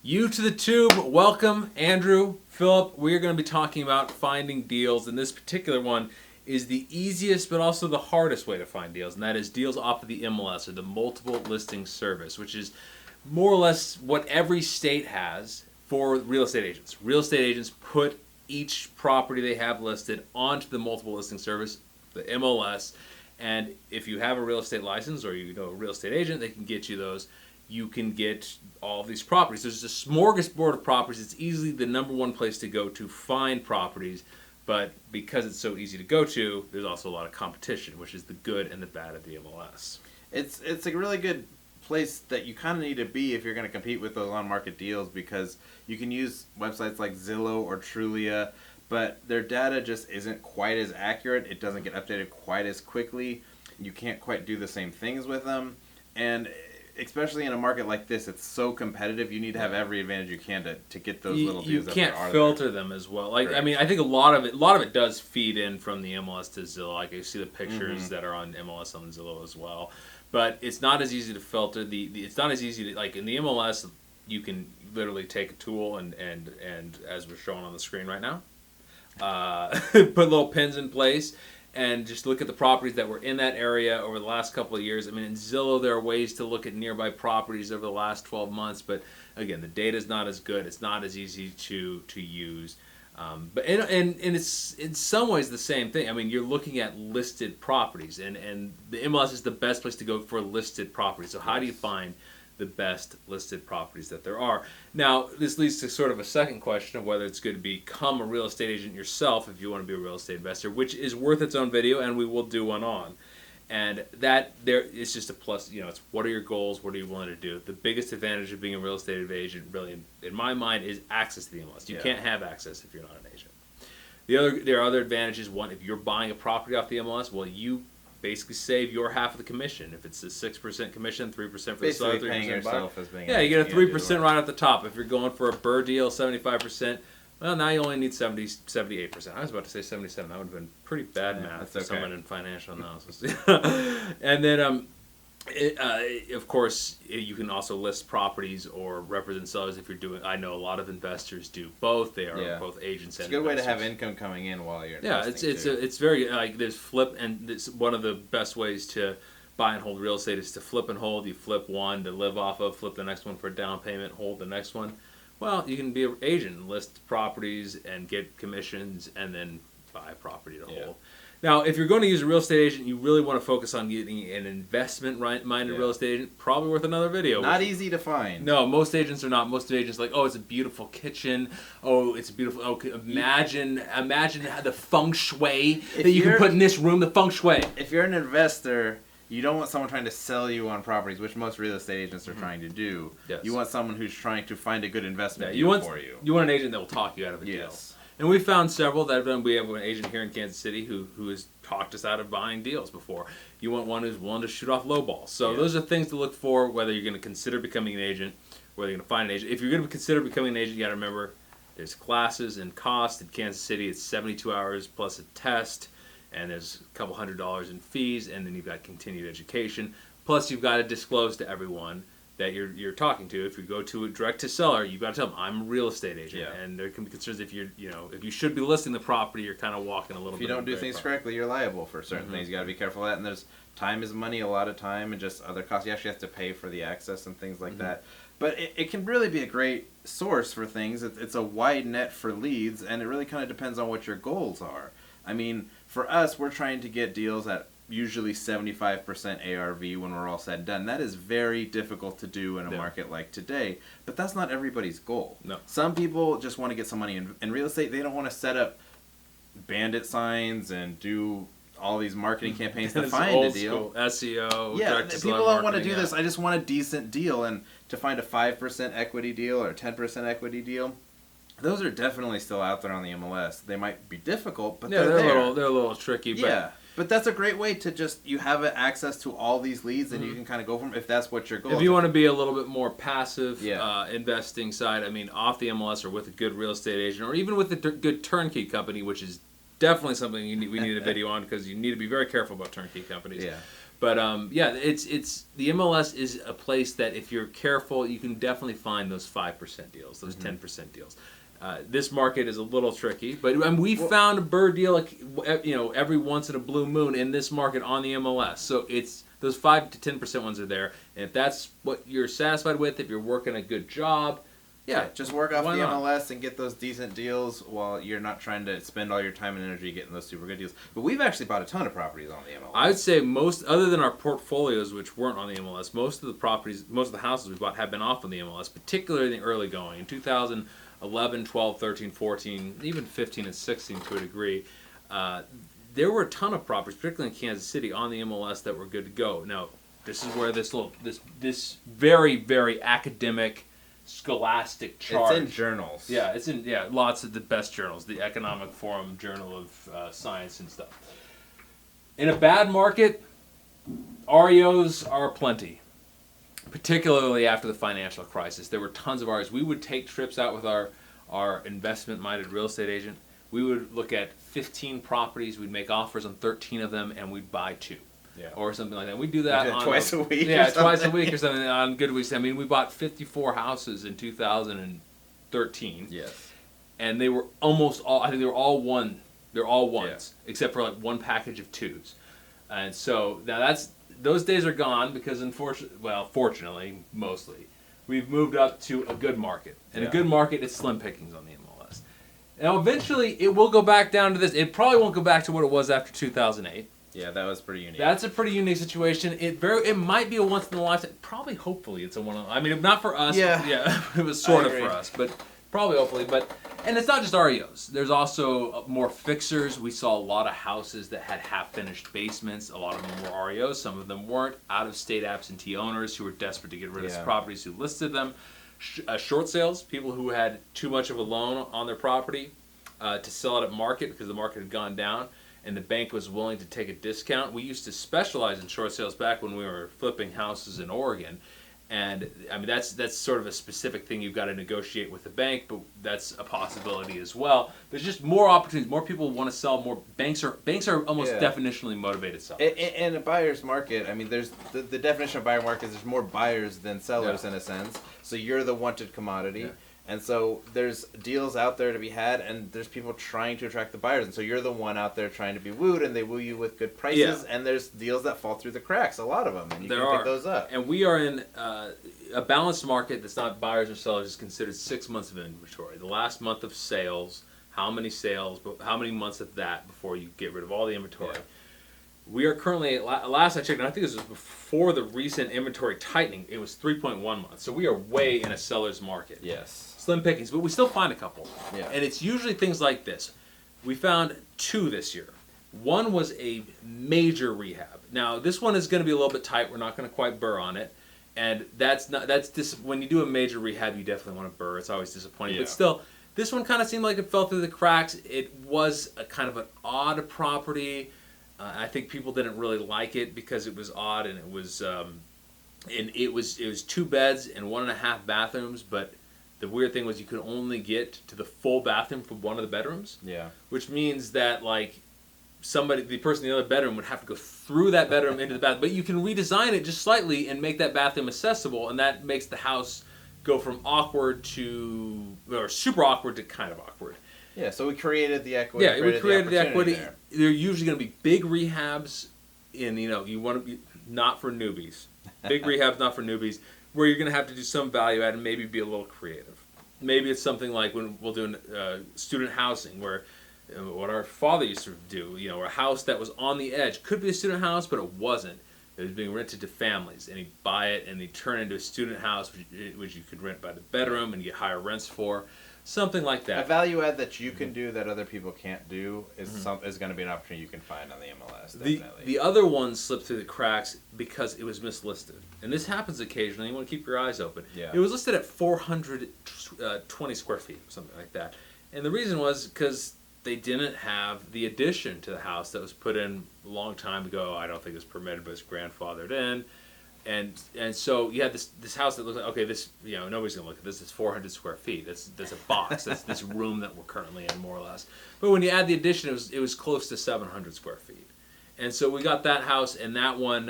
You to the tube. Welcome, Andrew, Philip. We are going to be talking about finding deals, and this particular one is the easiest but also the hardest way to find deals, and that is deals off of the MLS, or the multiple listing service, which is more or less what every state has for real estate agents. Real estate agents put each property they have listed onto the multiple listing service, the MLS, and if you have a real estate license or you know a real estate agent, they can get you those. You can get all of these properties. There's a smorgasbord of properties. It's easily the number one place to go to find properties, but because it's so easy to go to, there's also a lot of competition, which is the good and the bad of the MLS. It's a really good place that you kind of need to be if you're going to compete with those on-market deals, because you can use websites like Zillow or Trulia, but their data just isn't quite as accurate. It doesn't get updated quite as quickly. You can't quite do the same things with them, and especially in a market like this, it's so competitive. You need to have every advantage you can to get those little deals. You can't filter them as well. Like Correct. I mean, I think a lot of it does feed in from the MLS to Zillow. Like you see the pictures that are on MLS on Zillow as well, but it's not as easy to filter. It's not as easy to, like in the MLS, you can literally take a tool and as we're showing on the screen right now, put little pins in place and just look at the properties that were in that area over the last couple of years. I mean, in Zillow, there are ways to look at nearby properties over the last 12 months, but again, the data is not as good. It's not as easy to use. But it's in some ways the same thing. I mean, you're looking at listed properties, and the MLS is the best place to go for listed properties. So how do you find the best listed properties that there are? Now, this leads to sort of a second question of whether it's good to become a real estate agent yourself if you want to be a real estate investor, which is worth its own video, and we will do one on. And that there is just a plus. You know, it's what are your goals? What are you willing to do? The biggest advantage of being a real estate agent, really, in my mind, is access to the MLS. You can't have access if you're not an agent. There are other advantages. One, if you're buying a property off the MLS, well, you basically save your half of the commission. If it's a 6% commission, 3% for the seller, 3% paying yourself as being you get a 3% right off the top. If you're going for a BRRRR deal, 75%, well, now you only need 78%. I was about to say 77. That would have been pretty bad math for someone in financial analysis. And then, of course, you can also list properties or represent sellers if you're doing. I know a lot of investors do both. They are both agents and investors. It's a good way to have income coming in while you're investing. It's very like there's flip, and it's one of the best ways to buy and hold real estate is to flip and hold. You flip one to live off of, flip the next one for a down payment, hold the next one. Well, you can be an agent and list properties and get commissions and then buy a property to hold. Now, if you're going to use a real estate agent, you really want to focus on getting an investment-minded real estate agent. Probably worth another video. Not easy to find. No, most agents are not. Most agents are like, oh, it's a beautiful kitchen. Oh, it's a beautiful. Okay, imagine the feng shui that you can put in this room. The feng shui. If you're an investor, you don't want someone trying to sell you on properties, which most real estate agents are trying to do. Yes. You want someone who's trying to find a good investment deal for you. You want an agent that will talk you out of a deal. And we found several that have done. We have an agent here in Kansas City who has talked us out of buying deals before. You want one who's willing to shoot off low balls. So those are things to look for, whether you're going to consider becoming an agent, whether you're going to find an agent. If you're going to consider becoming an agent, you got to remember there's classes and cost. In Kansas City, it's 72 hours plus a test, and there's a couple $100 in fees, and then you've got continued education. Plus, you've got to disclose to everyone that you're talking to. If you go to a direct to seller, you've got to tell them I'm a real estate agent, and there can be concerns if if you should be listing the property, you're kind of walking a little bit. If you don't do things correctly, you're liable for certain things. You got to be careful of that. And there's time is money, a lot of time, and just other costs. You actually have to pay for the access and things like that. But it can really be a great source for things. It's a wide net for leads, and it really kind of depends on what your goals are. I mean, for us, we're trying to get deals at usually 75% ARV when we're all said and done. That is very difficult to do in a market like today, but that's not everybody's goal. No. Some people just want to get some money in real estate. They don't want to set up bandit signs and do all these marketing campaigns to find a deal. SEO. Yeah, people don't want to do this. I just want a decent deal, and to find a 5% equity deal or a 10% equity deal, those are definitely still out there on the MLS. They might be difficult, but they're there. They're a little tricky. But But that's a great way to just, you have access to all these leads, and you can kind of go from if that's what your goal is. If you want to be a little bit more passive investing side, I mean, off the MLS or with a good real estate agent, or even with a good turnkey company, which is definitely something we need a video on, because you need to be very careful about turnkey companies. But yeah, it's the MLS is a place that if you're careful, you can definitely find those 5% deals, those 10% deals. This market is a little tricky, but we found a bird deal, like, every once in a blue moon in this market on the MLS. So it's those 5 to 10% ones are there, and if that's what you're satisfied with, if you're working a good job, yeah, just work off the why not? MLS and get those decent deals while you're not trying to spend all your time and energy getting those super good deals. But we've actually bought a ton of properties on the MLS. I would say most, other than our portfolios, which weren't on the MLS, most of the houses we bought have been off on the MLS, particularly in the early going. In 2011, 12, 13, 14, even 15 and 16 to a degree, there were a ton of properties, particularly in Kansas City, on the MLS that were good to go. Now, this is where this very, very academic, scholastic chart. It's in journals. Yeah, it's in lots of the best journals, the Economic Forum, Journal of Science and stuff. In a bad market, REOs are plenty, particularly after the financial crisis. There were tons of REOs. We would take trips out with our investment-minded real estate agent. We would look at 15 properties. We'd make offers on 13 of them, and we'd buy 2. Yeah. Or something like that. We do that on twice a week. Yeah, twice a week or something on good weeks. I mean, we bought 54 houses in 2013. Yes. And they were almost all. I think they were all one. They're all ones, except for like one package of 2s. And so now those days are gone because fortunately, mostly, we've moved up to a good market. And a good market is slim pickings on the MLS. Now, eventually, it will go back down to this. It probably won't go back to what it was after 2008. Yeah, that was pretty unique. That's a pretty unique situation. It might be a once in a lifetime. Probably, hopefully, it's a one. I mean, not for us. Yeah, it was sort of for us, but probably, hopefully. And it's not just REOs. There's also more fixers. We saw a lot of houses that had half-finished basements. A lot of them were REOs. Some of them weren't. Out-of-state absentee owners who were desperate to get rid of properties who listed them. Short sales, people who had too much of a loan on their property to sell it at market because the market had gone down, and the bank was willing to take a discount. We used to specialize in short sales back when we were flipping houses in Oregon. And I mean, that's sort of a specific thing you've got to negotiate with the bank, but that's a possibility as well. There's just more opportunities. More people want to sell more. Banks are almost definitionally motivated sellers. In a buyer's market, I mean, there's the definition of buyer market is there's more buyers than sellers in a sense. So you're the wanted commodity. Yeah. And so there's deals out there to be had, and there's people trying to attract the buyers. And so you're the one out there trying to be wooed, and they woo you with good prices. Yeah. And there's deals that fall through the cracks, a lot of them, and you can pick those up. And we are in a balanced market that's not buyers or sellers. Is considered 6 months of inventory. The last month of sales, how many months of that before you get rid of all the inventory. Yeah. We are currently, last I checked, and I think this was before the recent inventory tightening, it was 3.1 months. So we are way in a seller's market. Yes. Slim pickings, but we still find a couple. Yeah. And it's usually things like this. We found 2 this year. One was a major rehab. Now, this one is going to be a little bit tight. We're not going to quite burr on it. And when you do a major rehab, you definitely want to burr. It's always disappointing. Yeah. But still, this one kind of seemed like it fell through the cracks. It was a kind of an odd property. I think people didn't really like it because it was odd, and it was 2 beds and 1.5 bathrooms, but the weird thing was you could only get to the full bathroom from one of the bedrooms. Yeah. Which means that the person in the other bedroom would have to go through that bedroom into the bathroom. But you can redesign it just slightly and make that bathroom accessible, and that makes the house go from super awkward to kind of awkward. Yeah, so we created the equity. Yeah, we created the equity. There. They're usually going to be big rehabs you want to be not for newbies. Big rehabs, not for newbies, where you're going to have to do some value add and maybe be a little creative. Maybe it's something like when we'll do student housing, where what our father used to do, a house that was on the edge. Could be a student house, but it wasn't. It was being rented to families, and he'd buy it and he'd turn it into a student house, which you could rent by the bedroom and get higher rents for. Something like that. A value add that you can do that other people can't do is going to be an opportunity you can find on the MLS. Definitely. The other one slipped through the cracks because it was mislisted. And this happens occasionally. You want to keep your eyes open. Yeah. It was listed at 420 square feet, something like that. And the reason was because they didn't have the addition to the house that was put in a long time ago. I don't think it's permitted, but it's grandfathered in. And so you had this house that looks like, okay, this, nobody's going to look at this. It's 400 square feet. That's a box. That's this room that we're currently in, more or less. But when you add the addition, it was close to 700 square feet. And so we got that house and that one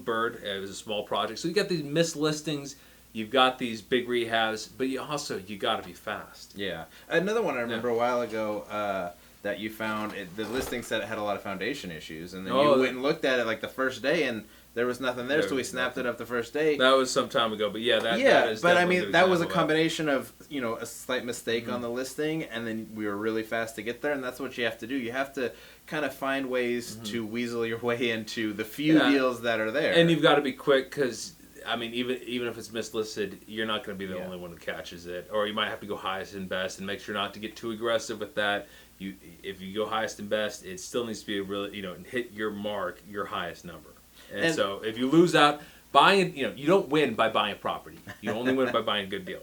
Bird. It was a small project. So you got these missed listings. You've got these big rehabs, but you got to be fast. Yeah. Another one I remember a while ago that you found, the listing said it had a lot of foundation issues, and then you went and looked at it like the first day, and there was nothing there, so we snapped it up the first day. That was some time ago, but that is but I mean, that was a combination of, a slight mistake on the listing, and then we were really fast to get there, and that's what you have to do. You have to kind of find ways to weasel your way into the few deals that are there. And you've got to be quick, because I mean, even if it's mislisted, you're not going to be the only one who catches it. Or you might have to go highest and best, and make sure not to get too aggressive with that. If you go highest and best, it still needs to be a really, hit your mark, your highest number. And so if you lose out, buying, you don't win by buying a property. You only win by buying a good deal.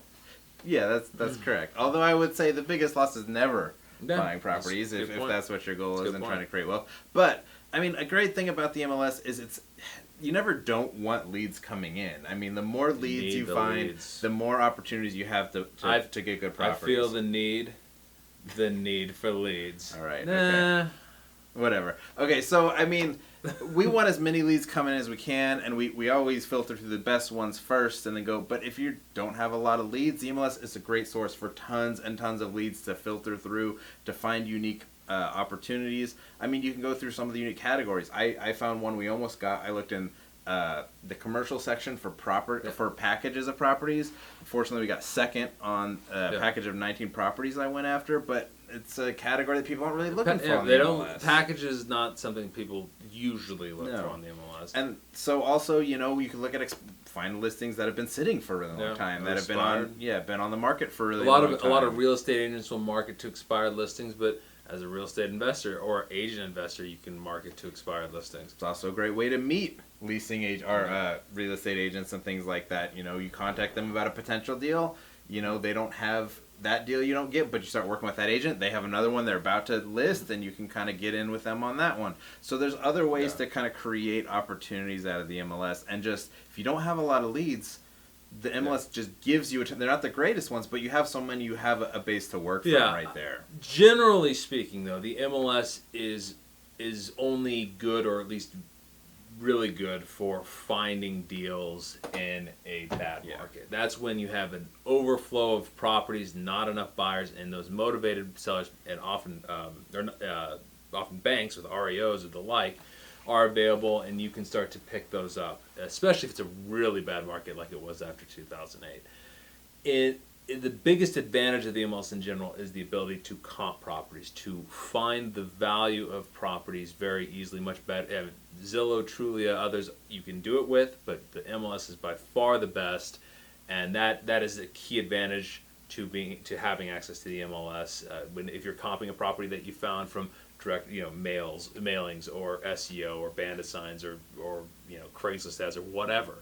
Yeah, that's correct. Although I would say the biggest loss is never buying properties, if that's what your goal is and trying to create wealth. But I mean, a great thing about the MLS is you never don't want leads coming in. I mean, the more leads you find, the more opportunities you have to get good properties. I feel the need for leads. All right. Nah. Okay. Whatever. Okay, so I mean, we want as many leads coming in as we can, and we always filter through the best ones first and then go. But if you don't have a lot of leads, the MLS is a great source for tons and tons of leads to filter through to find unique opportunities. I mean, you can go through some of the unique categories. I found one we almost got. I looked in the commercial section for packages of properties. Unfortunately, we got second on a package of 19 properties I went after, but it's a category that people aren't really looking for on the MLS. Package is not something people usually look for on the MLS. And so also, you can look at find listings that have been sitting for a really long time, that have been on the market for a really long time. A lot of real estate agents will market to expired listings, but as a real estate investor or agent investor, you can market to expired listings. It's also a great way to meet leasing or real estate agents and things like that. You contact them about a potential deal. They don't have that deal, you don't get, but you start working with that agent. They have another one they're about to list, and you can kind of get in with them on that one. So there's other ways to kind of create opportunities out of the MLS. And just if you don't have a lot of leads, the MLS just gives you they're not the greatest ones, but you have so many, you have a base to work from right there. Generally speaking, though, the MLS is only good, or at least really good, for finding deals in a bad market. That's when you have an overflow of properties, not enough buyers, and those motivated sellers, and often banks with REOs or the like, are available, and you can start to pick those up, especially if it's a really bad market like it was after 2008. The biggest advantage of the MLS in general is the ability to comp properties, to find the value of properties very easily, much better. Zillow, Trulia, others you can do it with, but the MLS is by far the best, and that is a key advantage to having access to the MLS. If you're comping a property that you found from direct, mailings or SEO or bandit signs or Craigslist ads or whatever,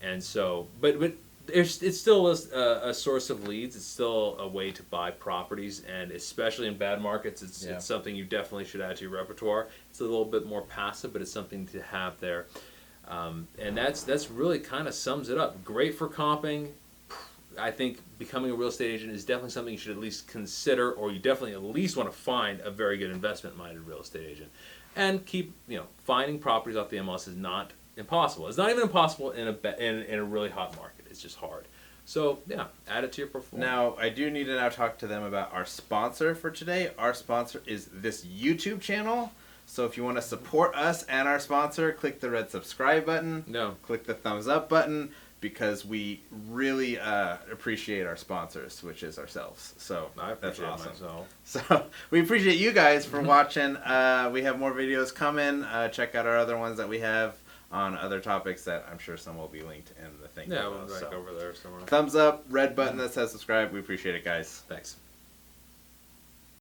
and so but it's still a source of leads. It's still a way to buy properties, and especially in bad markets, it's something you definitely should add to your repertoire. It's a little bit more passive, but it's something to have there, and that's really kind of sums it up. Great for comping. I think becoming a real estate agent is definitely something you should at least consider, or you definitely at least want to find a very good investment-minded real estate agent, and keep finding properties off the MLS is not impossible. It's not even impossible in a really hot market. It's just hard. So add it to your portfolio. Now I do need to now talk to them about our sponsor for today. Our sponsor is this YouTube channel. So if you want to support us and our sponsor, click the red subscribe button. Click the thumbs up button, because we really appreciate our sponsors, which is ourselves. So I appreciate that's awesome. myself. So we appreciate you guys for watching. We have more videos coming. Check out our other ones that we have on other topics that I'm sure some will be linked in the thing. We'll link over there somewhere. Thumbs up, red button that says subscribe. We appreciate it, guys. Thanks.